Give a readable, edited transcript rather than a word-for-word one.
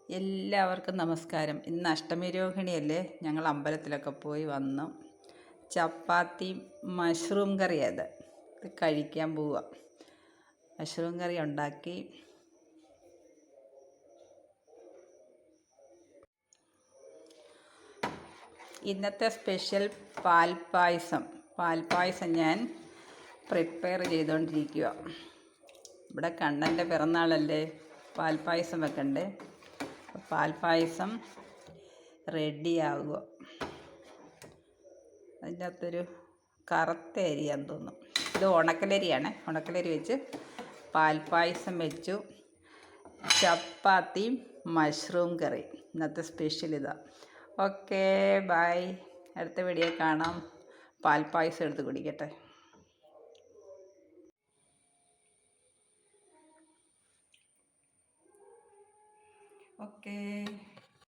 എല്ലാവർക്കും നമസ്കാരം. ഇന്ന് അഷ്ടമി രോഹിണിയല്ലേ, ഞങ്ങൾ അമ്പലത്തിലൊക്കെ പോയി വന്നു. ചപ്പാത്തി മഷ്റൂം കറി ഇത് കഴിക്കാൻ പോവുക. മഷ്റൂം കറി ഉണ്ടാക്കി. ഇന്നത്തെ സ്പെഷ്യൽ പാൽപ്പായസം ഞാൻ പ്രിപ്പയർ ചെയ്തുകൊണ്ടിരിക്കുക. ഇവിടെ കണ്ണൻ്റെ പിറന്നാളല്ലേ, പാൽപ്പായസം വെക്കണ്ടേ. പാൽപ്പായസം റെഡിയാവുക. അതിൻ്റെ അകത്തൊരു കറുത്ത അരിയാന്ന് തോന്നും. ഇത് ഉണക്കലരിയാണ്. ഉണക്കലരി വെച്ച് പാൽപ്പായസം വെച്ചു. ചപ്പാത്തിയും മഷ്റൂം കറി. ഇന്നത്തെ സ്പെഷ്യൽ ഇതാ. Okay, by. അടുത്ത വീഡിയോ കാണാം. പാൽപ്പായസം എടുത്ത് കുടിക്കട്ടെ. ഓക്കേ.